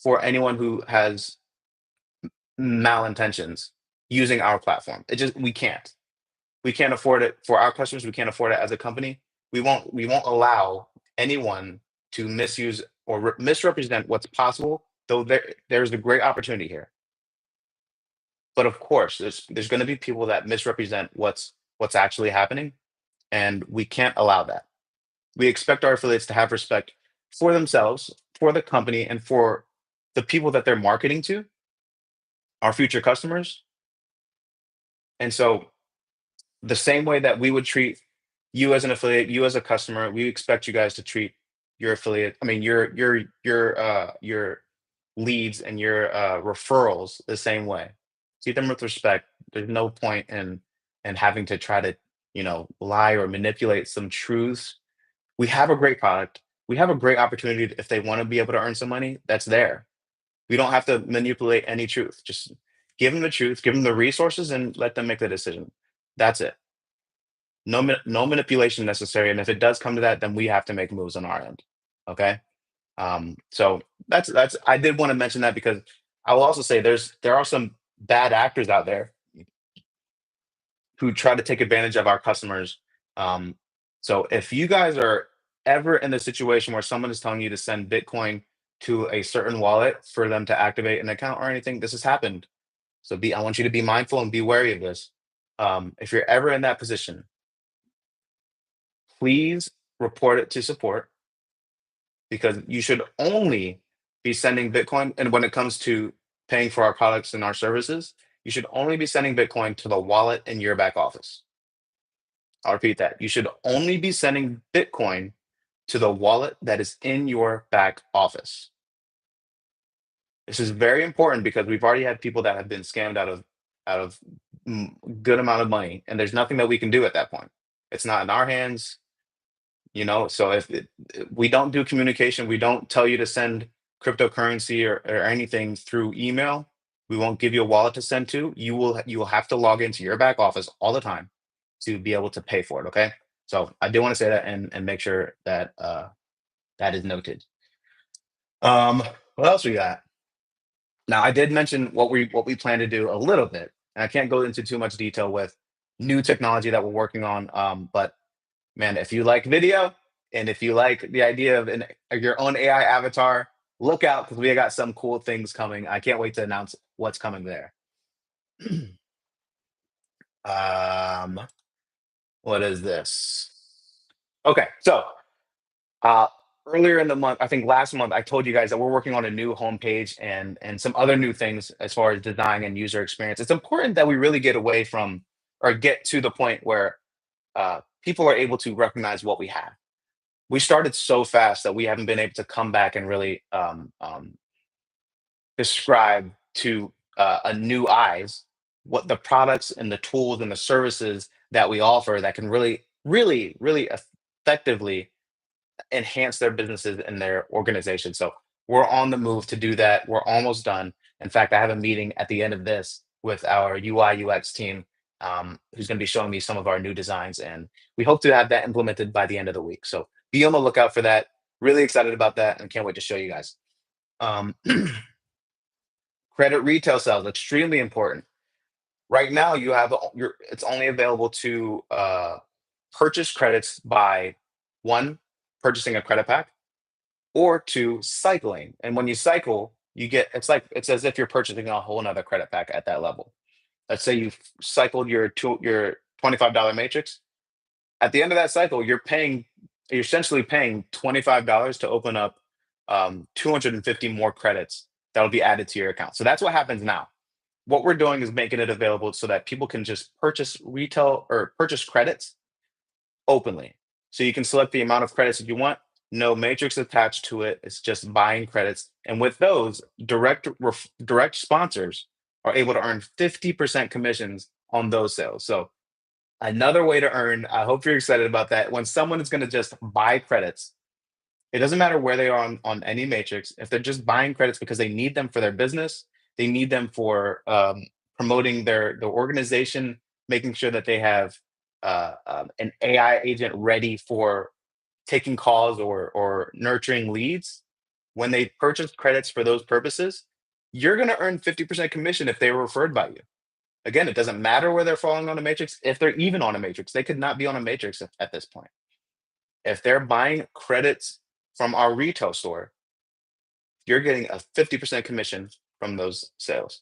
for anyone who has malintentions using our platform. It just we can't. We can't afford it for our customers. We can't afford it as a company. We won't allow anyone to misuse or misrepresent what's possible. Though there's a great opportunity here, but of course, there's going to be people that misrepresent what's actually happening, and we can't allow that. We expect our affiliates to have respect for themselves, for the company and for the people that they're marketing to, our future customers. And so the same way that we would treat you as an affiliate, you as a customer, we expect you guys to treat your affiliate, I mean your leads and your referrals the same way. Treat them with respect. There's no point in having to try to, lie or manipulate some truths. We have a great product. We have a great opportunity if they want to be able to earn some money, that's there. We don't have to manipulate any truth. Just give them the truth, give them the resources, and let them make the decision. That's it. No manipulation necessary, and if it does come to that, then we have to make moves on our end, okay? So that's I did wanna mention that because I will also say there are some bad actors out there who try to take advantage of our customers. Um, so if you guys are ever in the situation where someone is telling you to send Bitcoin to a certain wallet for them to activate an account or anything, this has happened. So I want you to be mindful and be wary of this. If you're ever in that position, please report it to support because you should only be sending Bitcoin. And when it comes to paying for our products and our services, you should only be sending Bitcoin to the wallet in your back office. I'll repeat that. You should only be sending Bitcoin to the wallet that is in your back office. This is very important because we've already had people that have been scammed out of good amount of money, and there's nothing that we can do at that point. It's not in our hands. So if we don't do communication, we don't tell you to send cryptocurrency or anything through email. We won't give you a wallet to send to. You will have to log into your back office all the time to be able to pay for it. Okay. So I do want to say that and make sure that that is noted. Um, what else we got? Now I did mention what we plan to do a little bit, and I can't go into too much detail with new technology that we're working on. But man, if you like video and if you like the idea of your own AI avatar, look out because we got some cool things coming. I can't wait to announce what's coming there. um, what is this? Okay, so uh, earlier in the month, I think last month, I told you guys that we're working on a new homepage and some other new things as far as design and user experience. It's important that we really get away from or get to the point where people are able to recognize what we have. We started so fast that we haven't been able to come back and really describe to a new eyes what the products and the tools and the services that we offer that can really, really, really effectively enhance their businesses and their organization. So we're on the move to do that. We're almost done. In fact, I have a meeting at the end of this with our UI UX team, who's going to be showing me some of our new designs, and we hope to have that implemented by the end of the week. So be on the lookout for that. Really excited about that, and can't wait to show you guys. Um, credit retail sales extremely important. Right now, it's only available to purchase credits by one purchasing a credit pack or two cycling. And when you cycle, it's as if you're purchasing a whole nother credit pack at that level. Let's say you've cycled your $25 matrix. At the end of that cycle, you're essentially paying $25 to open up 250 more credits that'll be added to your account. So that's what happens now. What we're doing is making it available so that people can just purchase retail or purchase credits openly. So you can select the amount of credits that you want, no matrix attached to it. It's just buying credits. And with those, direct sponsors are able to earn 50% commissions on those sales. So another way to earn, I hope you're excited about that. When someone is going to just buy credits, it doesn't matter where they are on any matrix. If they're just buying credits because they need them for their business, they need them for promoting their organization, making sure that they have an AI agent ready for taking calls or nurturing leads. When they purchase credits for those purposes, you're going to earn 50% commission if they were referred by you. Again, it doesn't matter where they're falling on a matrix. If they're even on a matrix, they could not be on a matrix at this point. If they're buying credits from our retail store, you're getting a 50% commission from those sales.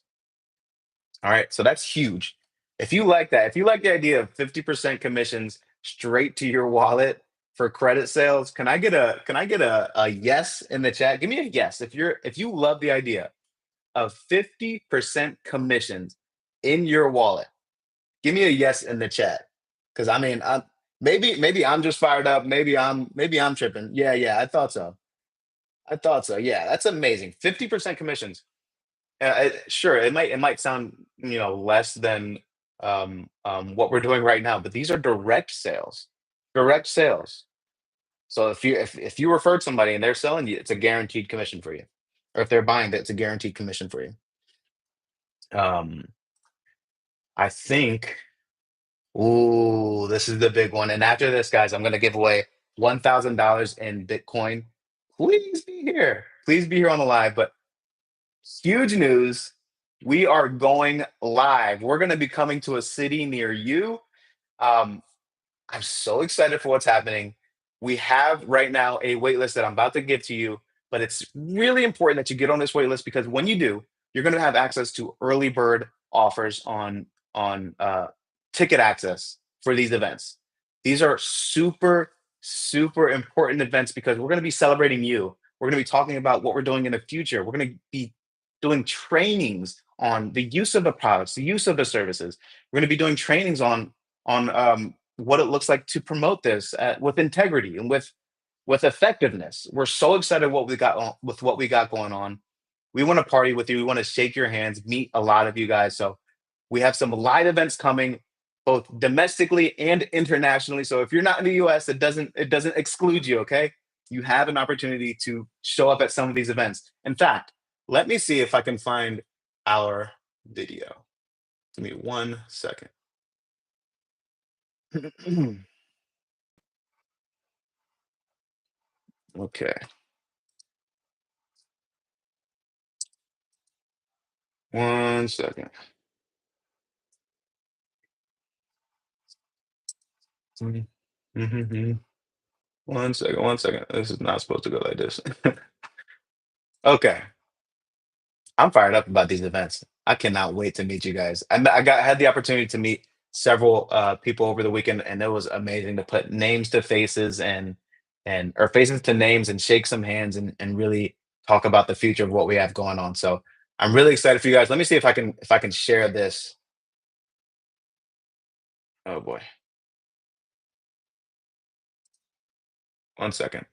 All right. So that's huge. If you like that, if you like the idea of 50% commissions straight to your wallet for credit sales. Can I get a yes in the chat? Give me a yes if you love the idea of 50% commissions in your wallet. Give me a yes in the chat. Because I mean, maybe I'm just fired up. Maybe I'm tripping. Yeah, yeah, I thought so. I thought so. Yeah, that's amazing. 50% commissions. Sure, it might sound less than what we're doing right now, but these are direct sales. Direct sales. So if you referred somebody and they're selling you, it's a guaranteed commission for you. Or if they're buying, it's a guaranteed commission for you. Um, I think. Ooh, this is the big one. And after this, guys, I'm gonna give away $1,000 in Bitcoin. Please be here. Please be here on the live. But huge news. We are going live. We're gonna be coming to a city near you. Um, I'm so excited for what's happening. We have right now a wait list that I'm about to give to you, but it's really important that you get on this wait list because when you do, you're going to have access to early bird offers on ticket access for these events. These are super super important events because we're going to be celebrating you. We're going to be talking about what we're doing in the future. We're going to be doing trainings on the use of the products, the use of the services. We're going to be doing trainings on what it looks like to promote this with integrity and with effectiveness. We're so excited what we got with what we got going on. We want to party with you. We want to shake your hands, meet a lot of you guys. So we have some live events coming, both domestically and internationally. So if you're not in the U.S., it doesn't exclude you. Okay, you have an opportunity to show up at some of these events. In fact, let me see if I can find our video. Give me 1 second. Okay, 1 second. Mhm, mhm. 1 second, 1 second. This is not supposed to go like this. Okay, I'm fired up about these events. I cannot wait to meet you guys. I had the opportunity to meet several people over the weekend, and it was amazing to put names to faces and or faces to names and shake some hands and really talk about the future of what we have going on. So I'm really excited for you guys. Let me see if I can share this. Oh boy, 1 second,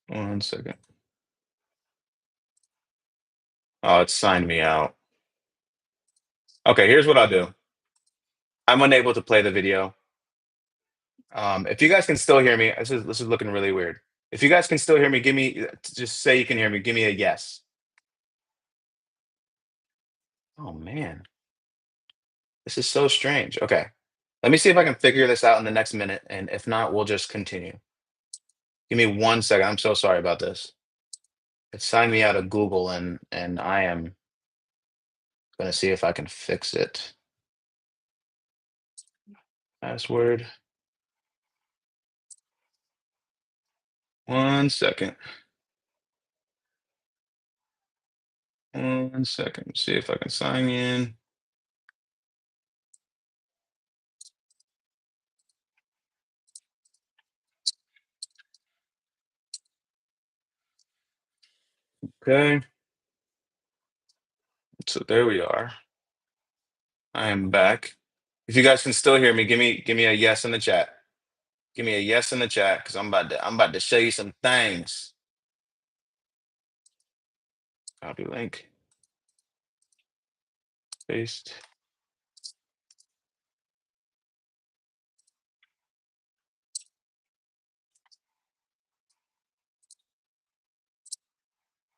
1 second. Oh, it signed me out. Okay, here's what I'll do. I'm unable to play the video. If you guys can still hear me, this is looking really weird. If you guys can still hear me, just say you can hear me. Give me a yes. Oh man, this is so strange. Okay, let me see if I can figure this out in the next minute, and if not, we'll just continue. Give me 1 second. I'm so sorry about this. It signed me out of Google, and I am gonna see if I can fix it. Password. 1 second. 1 second. See if I can sign in. Okay, so there we are. I am back. If you guys can still hear me, give me a yes in the chat. Give me a yes in the chat because I'm about to show you some things. Copy link, paste.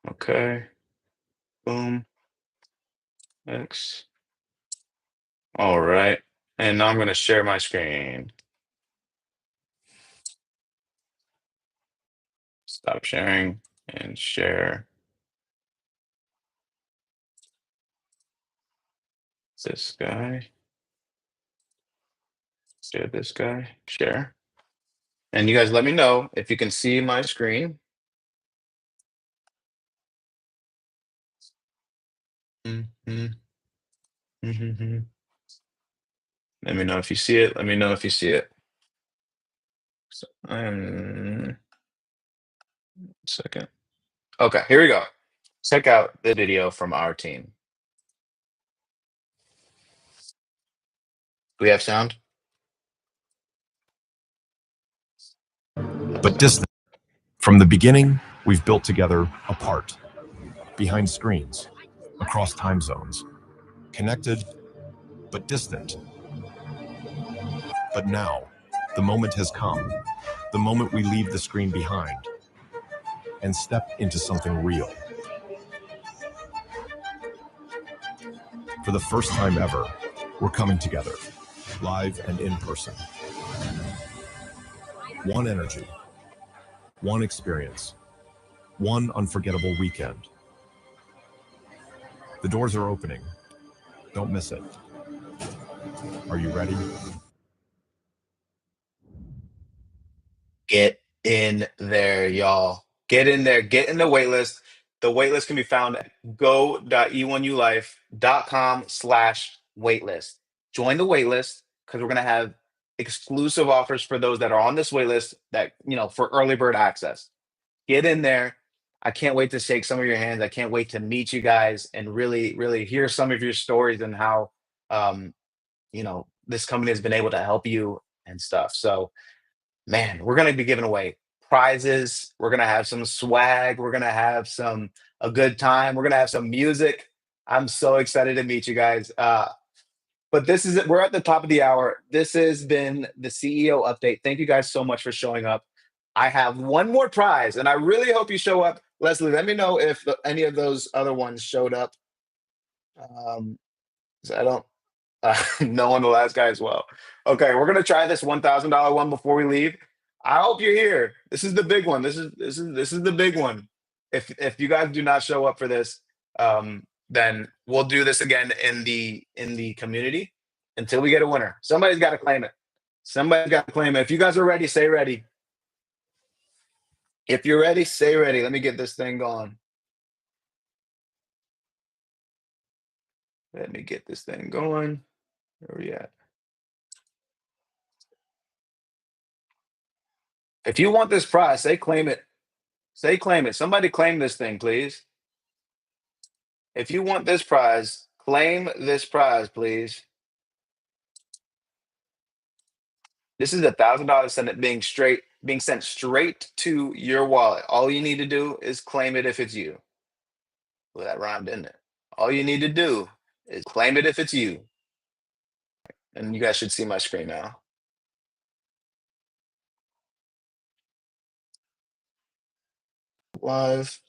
Okay. Boom. X. All right. And now I'm gonna share my screen. Stop sharing and share this guy. Share this guy. Share. And you guys let me know if you can see my screen. Mhm, mhm, mhm. Let me know if you see it. Let me know if you see it. So, second. Okay, here we go. Check out the video from our team. Do we have sound? But distant. From the beginning, we've built together apart, behind screens, across time zones, connected but distant. But now, the moment has come, the moment we leave the screen behind and step into something real. For the first time ever, we're coming together, live and in person. One energy, one experience, one unforgettable weekend. The doors are opening. Don't miss it. Are you ready? Get in there, y'all. Get in there. Get in the waitlist. The waitlist can be found at go.e1ulife.com/waitlist. Join the waitlist because we're gonna have exclusive offers for those that are on this waitlist that for early bird access. Get in there. I can't wait to shake some of your hands. I can't wait to meet you guys and really, really hear some of your stories and how this company has been able to help you and stuff. So man, we're gonna be giving away prizes. We're gonna have some swag. We're gonna have a good time. We're gonna have some music. I'm so excited to meet you guys. But this is it. We're at the top of the hour. This has been the CEO update. Thank you guys so much for showing up. I have one more prize, and I really hope you show up. Leslie, let me know if any of those other ones showed up. 'Cause I don't no on the last guy as well. Okay, we're gonna try this $1,000 one before we leave. I hope you're here. This is the big one. This is the big one. If you guys do not show up for this, then we'll do this again in the community until we get a winner. Somebody's got to claim it. Somebody's got to claim it. If you guys are ready, say ready. If you're ready, say ready. Let me get this thing going. Let me get this thing going. Where we at? If you want this prize, say claim it. Say claim it. Somebody claim this thing, please. If you want this prize, claim this prize, please. This is $1,000 being sent straight to your wallet. All you need to do is claim it if it's you. Well, that rhymed, didn't it? All you need to do is claim it if it's you. And you guys should see my screen now. Live.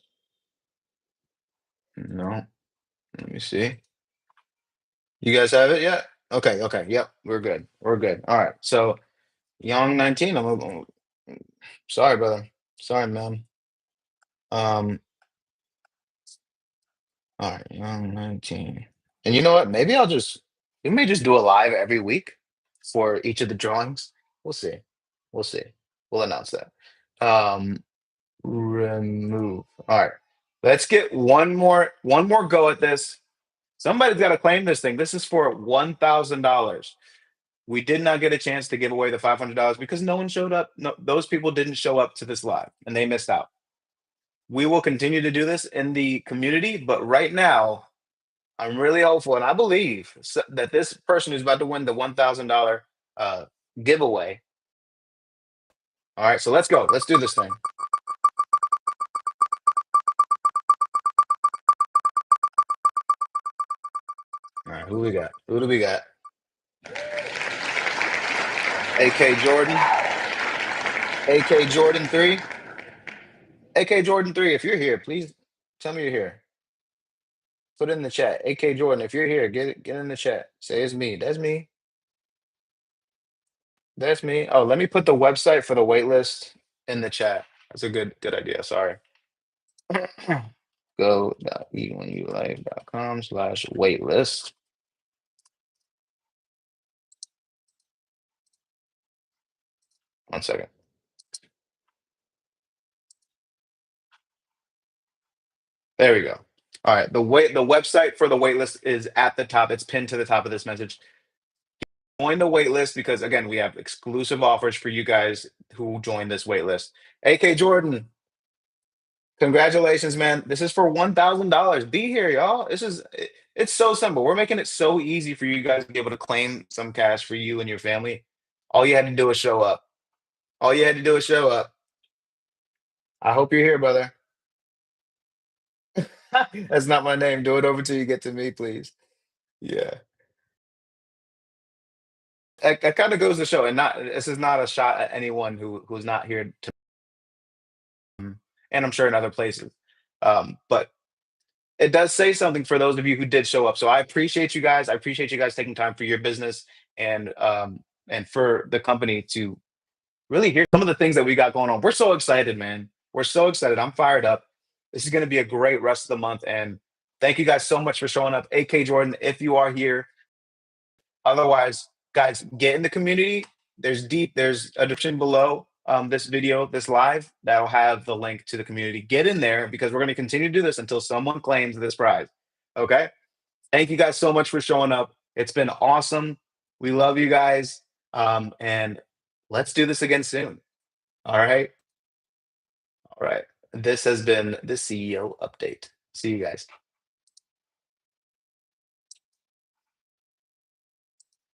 No. Let me see. You guys have it yet? Okay, okay. Yep, we're good. We're good. All right. So Young 19, sorry, brother. Sorry, man. Um, all right, Young 19. And you know what? We may just do a live every week for each of the drawings. We'll see. We'll see. We'll announce that. Remove. All right. Let's get one more go at this. Somebody's got to claim this thing. This is for $1,000. We did not get a chance to give away the $500 because no one showed up. No, those people didn't show up to this live and they missed out. We will continue to do this in the community, but right now, I'm really hopeful and I believe that this person who's about to win the $1,000 uh, giveaway. All right, so let's go. Let's do this thing. All right, who we got? Who do we got? AK Jordan. AK Jordan 3. AK Jordan 3, if you're here, please tell me you're here. Put it in the chat. AK Jordan, if you're here, get in the chat. Say it's me. That's me. That's me. Oh, let me put the website for the waitlist in the chat. That's a good idea. Sorry. Go.e1ulife.com/waitlist. One second. There we go. All right. The website for the waitlist is at the top. It's pinned to the top of this message. Join the wait list because again, we have exclusive offers for you guys who join this wait list. AK Jordan, congratulations, man. This is for $1,000. Be here, y'all. It's so simple. We're making it so easy for you guys to be able to claim some cash for you and your family. All you had to do is show up. All you had to do is show up. I hope you're here, brother. That's not my name. Do it over till you get to me, please. Yeah. It kind of goes to show, and not this is not a shot at anyone who's not here to, and I'm sure in other places. But it does say something for those of you who did show up. So I appreciate you guys. I appreciate you guys taking time for your business and for the company to really hear some of the things that we got going on. We're so excited, man. We're so excited. I'm fired up. This is going to be a great rest of the month. And thank you guys so much for showing up. AK Jordan, if you are here, otherwise, guys, get in the community. There's a description below this video, this live, that'll have the link to the community. Get in there because we're going to continue to do this until someone claims this prize. Okay. Thank you guys so much for showing up. It's been awesome. We love you guys. And let's do this again soon. All right. All right. This has been the CEO update. See you guys.